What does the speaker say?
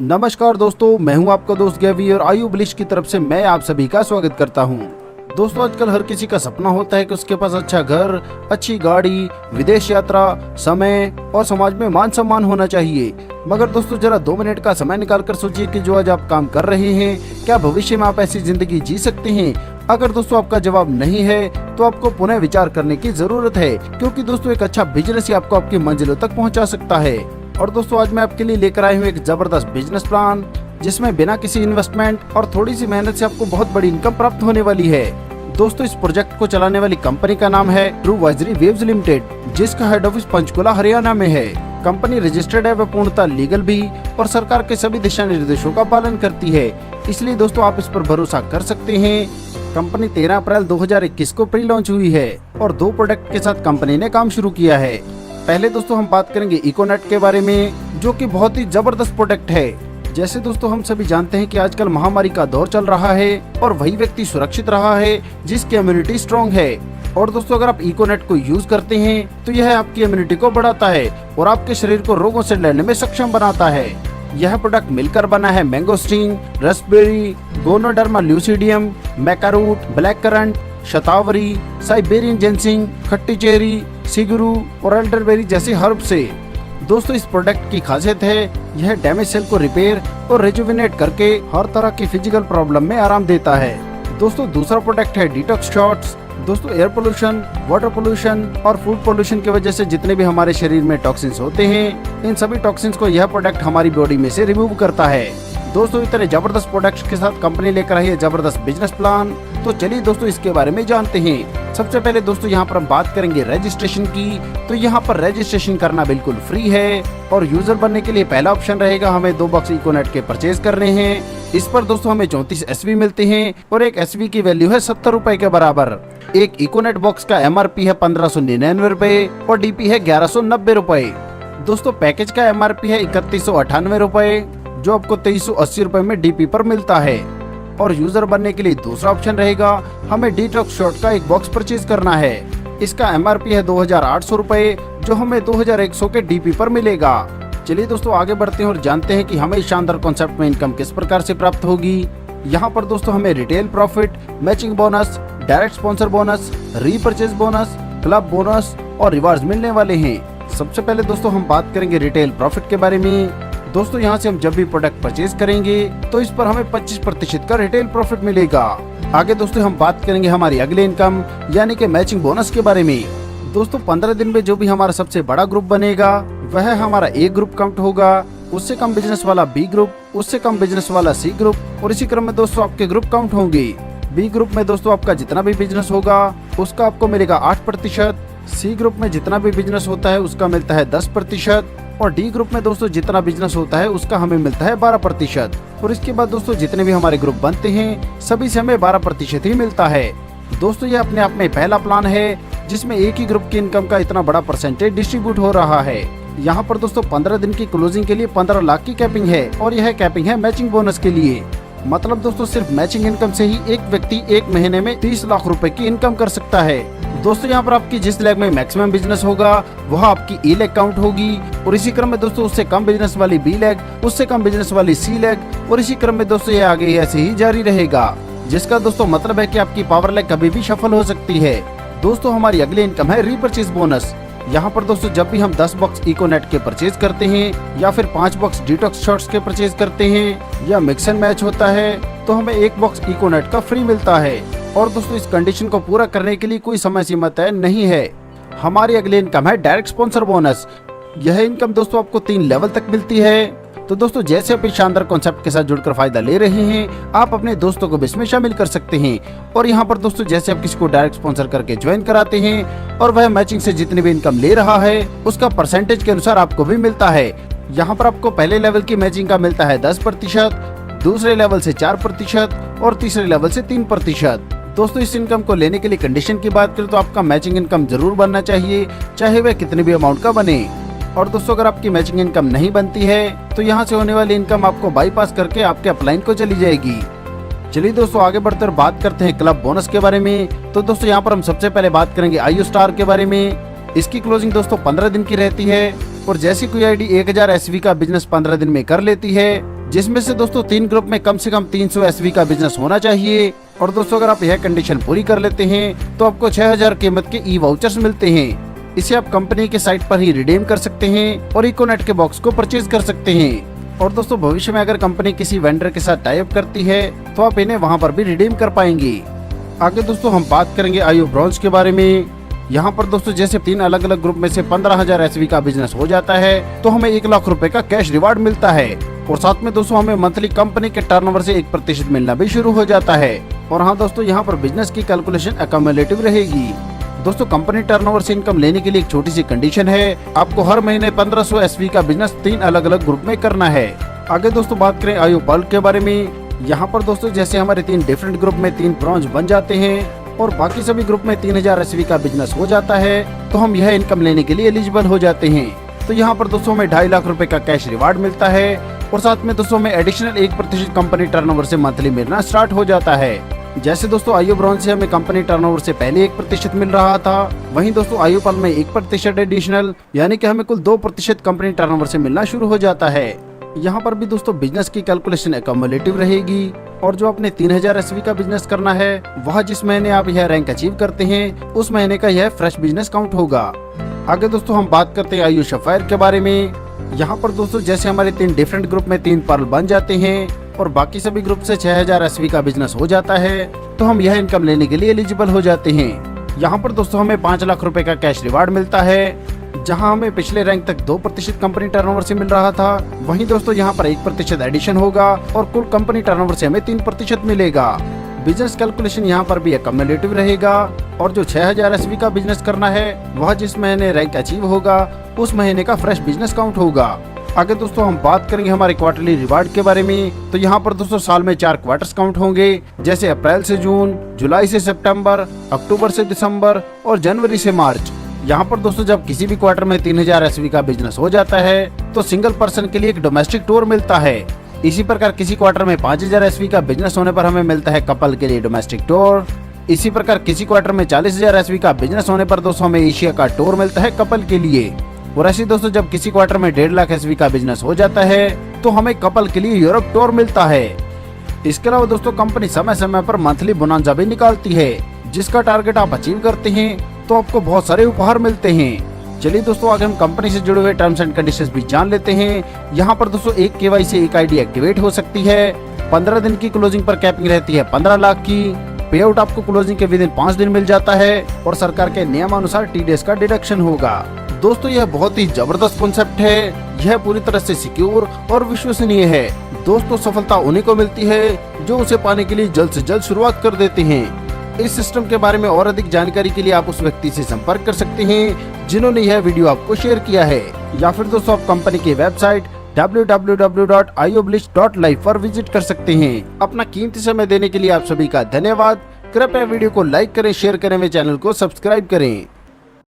नमस्कार दोस्तों, मैं हूं आपका दोस्त गैवी और आयु ब्लिश की तरफ से मैं आप सभी का स्वागत करता हूं। दोस्तों, आजकल हर किसी का सपना होता है कि उसके पास अच्छा घर, अच्छी गाड़ी, विदेश यात्रा, समय और समाज में मान सम्मान होना चाहिए। मगर दोस्तों, जरा 2 मिनट का समय निकाल कर सोचिए कि जो आज आप काम कर रहे हैं, क्या भविष्य में आप ऐसी जिंदगी जी सकते हैं? अगर दोस्तों आपका जवाब नहीं है तो आपको पुनः विचार करने की जरूरत है, क्योंकि दोस्तों एक अच्छा बिजनेस ही आपको आपकी मंजिलों तक पहुंचा सकता है। और दोस्तों, आज मैं आपके लिए लेकर आया हूँ एक जबरदस्त बिजनेस प्लान, जिसमें बिना किसी इन्वेस्टमेंट और थोड़ी सी मेहनत से आपको बहुत बड़ी इनकम प्राप्त होने वाली है। दोस्तों, इस प्रोजेक्ट को चलाने वाली कंपनी का नाम है ट्रूवाइजरी वेव्स लिमिटेड, जिसका हेड ऑफिस पंचकुला हरियाणा में है। कंपनी रजिस्टर्ड है, वह पूर्णतः लीगल भी और सरकार के सभी दिशा निर्देशों का पालन करती है, इसलिए दोस्तों आप इस पर भरोसा कर सकते हैं। कंपनी 13 अप्रैल 2021 को प्री लॉन्च हुई है और 2 प्रोडक्ट के साथ कंपनी ने काम शुरू किया है। पहले दोस्तों हम बात करेंगे इकोनेट के बारे में, जो कि बहुत ही जबरदस्त प्रोडक्ट है। जैसे दोस्तों हम सभी जानते हैं कि आजकल महामारी का दौर चल रहा है और वही व्यक्ति सुरक्षित रहा है जिसकी इम्यूनिटी स्ट्रॉन्ग है। और दोस्तों, अगर आप इकोनेट को यूज करते हैं तो यह आपकी इम्यूनिटी को बढ़ाता है और आपके शरीर को रोगों से लड़ने में सक्षम बनाता है। यह प्रोडक्ट मिलकर बना है mangosteen, raspberry, ganoderma lucidum, maca root, black currant, shatavari, Siberian ginseng, खट्टी चेरी, सिगरू और एल्डरबेरी जैसे हर्ब से। दोस्तों, इस प्रोडक्ट की खासियत है यह डैमेज सेल को रिपेयर और रिजुविनेट करके हर तरह की फिजिकल प्रॉब्लम में आराम देता है। दोस्तों, दूसरा प्रोडक्ट है डिटॉक्स शॉट्स। दोस्तों, एयर पोल्यूशन, वाटर पोल्यूशन और फूड पोल्यूशन की वजह से जितने भी हमारे शरीर में टॉक्सिन्स होते हैं, इन सभी टॉक्सिन्स को यह प्रोडक्ट हमारी बॉडी में से रिमूव करता है। दोस्तों, इतने जबरदस्त प्रोडक्ट्स के साथ कंपनी लेकर आई है जबरदस्त बिजनेस प्लान। तो चलिए दोस्तों इसके बारे में जानते हैं। सबसे पहले दोस्तों यहाँ पर हम बात करेंगे रजिस्ट्रेशन की। तो यहाँ पर रजिस्ट्रेशन करना बिल्कुल फ्री है और यूजर बनने के लिए पहला ऑप्शन रहेगा, हमें 2 बॉक्स इकोनेट के परचेज करने हैं। इस पर दोस्तों हमें 34 SV मिलते हैं और एक SV की वैल्यु है 70 रुपए के बराबर। एक इकोनेट बॉक्स का MRP है 1599 रुपए और DP है 1190 रुपए। दोस्तों, पैकेज का MRP है 3198 रुपए, जो आपको 2380 रुपए में DP पर मिलता है। और यूजर बनने के लिए दूसरा ऑप्शन रहेगा, हमें डिटॉक्स शॉट का एक बॉक्स परचेज करना है। इसका MRP है 2800 रुपए, जो हमें 2100 के DP पर मिलेगा। चलिए दोस्तों आगे बढ़ते हैं और जानते हैं कि हमें इस शानदार कॉन्सेप्ट में इनकम किस प्रकार से प्राप्त होगी। यहाँ पर दोस्तों हमें retail profit, matching bonus, direct sponsor bonus, repurchase bonus, club bonus और रिवार्ड्स मिलने वाले हैं। सबसे पहले दोस्तों हम बात करेंगे रिटेल प्रॉफिट के बारे में। दोस्तों, यहाँ से हम जब भी प्रोडक्ट परचेज करेंगे तो इस पर हमें 25% का रिटेल प्रॉफिट मिलेगा। आगे दोस्तों हम बात करेंगे हमारी अगली इनकम यानी कि मैचिंग बोनस के बारे में। दोस्तों, 15 दिन में जो भी हमारा सबसे बड़ा ग्रुप बनेगा वह हमारा A ग्रुप काउंट होगा, उससे कम बिजनेस वाला B ग्रुप, उससे कम बिजनेस वाला C ग्रुप और इसी क्रम में दोस्तों आपके ग्रुप काउंट होंगे। B ग्रुप में दोस्तों आपका जितना भी बिजनेस होगा उसका आपको मिलेगा 8%, C ग्रुप में जितना भी बिजनेस होता है उसका मिलता है 10% और D ग्रुप में दोस्तों जितना बिजनेस होता है उसका हमें मिलता है 12%। और इसके बाद दोस्तों जितने भी हमारे ग्रुप बनते हैं सभी से हमें 12% ही मिलता है। दोस्तों, ये अपने आप में पहला प्लान है जिसमें एक ही ग्रुप की इनकम का इतना बड़ा परसेंटेज डिस्ट्रीब्यूट हो रहा है। यहाँ पर दोस्तों 15 दिन की क्लोजिंग के लिए 15 लाख की कैपिंग है और यह कैपिंग है मैचिंग बोनस के लिए। मतलब दोस्तों सिर्फ मैचिंग इनकम से ही एक व्यक्ति एक महीने में 30 लाख रुपए की इनकम कर सकता है। दोस्तों, यहाँ पर आपकी जिस लेग में मैक्सिमम बिजनेस होगा वह आपकी E लेग काउंट होगी और इसी क्रम में दोस्तों उससे कम बिजनेस वाली B लेग, उससे कम बिजनेस वाली C लेग और इसी क्रम में दोस्तों ये आगे ऐसे ही जारी रहेगा, जिसका दोस्तों मतलब है कि आपकी पावर लेग कभी भी सफल हो सकती है। दोस्तों, हमारी अगली इनकम है रीपरचेज बोनस। यहाँ पर दोस्तों जब भी हम 10 बॉक्स इकोनेट के परचेज करते हैं या फिर 5 बॉक्स डिटॉक्स शॉट्स के परचेज करते हैं या मिक्स एंड मैच होता है तो हमें 1 बॉक्स इकोनेट का फ्री मिलता है। और दोस्तों इस कंडीशन को पूरा करने के लिए कोई समय सीमा तय नहीं है। हमारी अगली इनकम है डायरेक्ट स्पॉन्सर बोनस। यह इनकम दोस्तों आपको 3 लेवल तक मिलती है। तो दोस्तों जैसे आप इस शानदार कॉन्सेप्ट के साथ जुड़कर फायदा ले रहे हैं, आप अपने दोस्तों को भी इसमें शामिल कर सकते हैं। और यहाँ पर दोस्तों जैसे आप किसी को डायरेक्ट स्पॉन्सर करके ज्वाइन कराते हैं और वह मैचिंग से जितनी भी इनकम ले रहा है उसका परसेंटेज के अनुसार आपको भी मिलता है। यहाँ पर आपको पहले लेवल की मैचिंग का मिलता है 10%, दूसरे लेवल से 4% और तीसरे लेवल से 3%। दोस्तों, इस इनकम को लेने के लिए कंडीशन की बात करें तो आपका मैचिंग इनकम जरूर बनना चाहिए, चाहे वह कितने भी अमाउंट का बने। और दोस्तों अगर आपकी मैचिंग इनकम नहीं बनती है तो यहाँ से होने वाली इनकम आपको बाईपास करके आपके अपलाइन को चली जाएगी। चलिए दोस्तों आगे बढ़कर बात करते हैं क्लब बोनस के बारे में। तो दोस्तों यहाँ पर हम सबसे पहले बात करेंगे IU स्टार के बारे में। इसकी क्लोजिंग दोस्तों 15 दिन की रहती है और जैसी कोई आईडी 1000 SV का बिजनेस 15 दिन में कर लेती है जिसमें से दोस्तों 3 ग्रुप में कम से कम 300 एसवी का बिजनेस होना चाहिए। और दोस्तों अगर आप यह कंडीशन पूरी कर लेते हैं तो आपको 6000 कीमत के ई वाउचर्स मिलते हैं। इसे आप कंपनी के साइट पर ही रिडीम कर सकते हैं और इकोनेट के बॉक्स को परचेज कर सकते हैं। और दोस्तों भविष्य में अगर कंपनी किसी वेंडर के साथ टाई अप करती है तो आप इन्हें वहां पर भी रिडीम कर पाएंगे। आगे दोस्तों हम बात करेंगे आयु ब्रॉन्ज के बारे में। यहाँ पर दोस्तों जैसे 3 अलग अलग ग्रुप में से 15,000 एसवी का बिजनेस हो जाता है तो हमें 1 लाख रुपए का कैश रिवार्ड मिलता है। और साथ में दोस्तों हमें मंथली कंपनी के टर्नओवर से 1% मिलना भी शुरू हो जाता है। और हाँ दोस्तों यहाँ पर बिजनेस की कैलकुलेशन अक्यूमुलेटिव रहेगी। दोस्तों कंपनी टर्नओवर से इनकम लेने के लिए एक छोटी सी कंडीशन है, आपको हर महीने 1500 एसवी का बिजनेस 3 अलग अलग ग्रुप में करना है। आगे दोस्तों बात करें आयु बल्क के बारे में। यहाँ पर दोस्तों जैसे हमारे 3 डिफरेंट ग्रुप में 3 ब्रॉन्ज बन जाते हैं और बाकी सभी ग्रुप में 3000 एसवी का बिजनेस हो जाता है तो हम यह इनकम लेने के लिए एलिजिबल हो जाते हैं। तो यहाँ पर दोस्तों हमें 2.5 लाख रुपए का कैश रिवार्ड मिलता है और साथ में दोस्तों हमें एडिशनल 1% कंपनी टर्नओवर से मंथली मिलना स्टार्ट हो जाता है। जैसे दोस्तों आयु ब्रॉन्ज से हमें कंपनी टर्नओवर से पहले 1% मिल रहा था, वहीं दोस्तों आयु पल में 1% एडिशनल यानी कि हमें कुल 2% कंपनी टर्नओवर से मिलना शुरू हो जाता है। यहाँ पर भी दोस्तों बिजनेस की कैलकुलेशन अक्यूमुलेटिव रहेगी और जो आपने 3000 एसवी का बिजनेस करना है वह जिस महीने आप यह रैंक अचीव करते हैं उस महीने का यह फ्रेश बिजनेस काउंट होगा। आगे दोस्तों हम बात करते हैं आयु सफायर के बारे में। यहाँ पर दोस्तों जैसे हमारे 3 डिफरेंट ग्रुप में 3 पर्ल बन जाते हैं और बाकी सभी ग्रुप से 6000 एसवी का बिजनेस हो जाता है तो हम यह इनकम लेने के लिए एलिजिबल हो जाते हैं। यहाँ पर दोस्तों हमें 5 लाख रुपए का कैश रिवार्ड मिलता है, जहां हमें पिछले रैंक तक 2% कंपनी टर्नओवर से मिल रहा था, वहीं दोस्तों यहाँ पर 1% एडिशन होगा और कुल कंपनी टर्नओवर से हमें 3% मिलेगा। बिजनेस कैलकुलेशन यहाँ पर भी अक्यूमुलेटिव रहेगा और जो 6000 एसवी का बिजनेस करना है वह जिस महीने रैंक अचीव होगा उस महीने का फ्रेश बिजनेस काउंट होगा। आगे दोस्तों हम बात करेंगे हमारे क्वार्टरली रिवार्ड के बारे में। तो यहाँ पर दोस्तों साल में 4 क्वार्टर्स काउंट होंगे, जैसे अप्रैल से जून, जुलाई से सितंबर, अक्टूबर से दिसंबर और जनवरी से मार्च। यहाँ पर दोस्तों जब किसी भी क्वार्टर में 3000 एसवी का बिजनेस हो जाता है तो सिंगल पर्सन के लिए एक डोमेस्टिक टूर मिलता है। इसी प्रकार किसी क्वार्टर में 5000 एसवी का बिजनेस होने पर हमें मिलता है कपल के लिए डोमेस्टिक टूर। इसी प्रकार किसी क्वार्टर में 40000 एसवी का बिजनेस होने पर दोस्तों हमें एशिया का टूर मिलता है कपल के लिए। और ऐसे दोस्तों जब किसी क्वार्टर में 1.5 लाख एसवी का बिजनेस हो जाता है तो हमें कपल के लिए यूरोप टूर मिलता है। इसके अलावा दोस्तों कंपनी समय समय पर मंथली बोनांजा भी निकालती है, जिसका टारगेट आप अचीव करते हैं तो आपको बहुत सारे उपहार मिलते हैं। चलिए दोस्तों आगे हम कंपनी से जुड़े हुए टर्म्स एंड कंडीशंस भी जान लेते हैं। यहाँ पर दोस्तों एक केवाई से एक आईडी एक्टिवेट हो सकती है, 15 दिन की क्लोजिंग पर कैपिंग रहती है 15 लाख की, पे आउट आपको क्लोजिंग के विदिन 5 दिन मिल जाता है और सरकार के नियमानुसार TDS का डिडक्शन होगा। दोस्तों यह बहुत ही जबरदस्त कॉन्सेप्ट है, यह पूरी तरह से सिक्योर और विश्वसनीय है। दोस्तों सफलता उन्हीं को मिलती है जो उसे पाने के लिए जल्द से जल्द शुरुआत कर देते हैं। इस सिस्टम के बारे में और अधिक जानकारी के लिए आप उस व्यक्ति से संपर्क कर सकते हैं जिन्होंने यह वीडियो आपको शेयर किया है, या फिर दोस्तों आप कंपनी की वेबसाइट www.ioblish.live पर विजिट कर सकते हैं। अपना कीमती समय देने के लिए आप सभी का धन्यवाद। कृपया वीडियो को लाइक करें, शेयर करें व चैनल को सब्सक्राइब करें।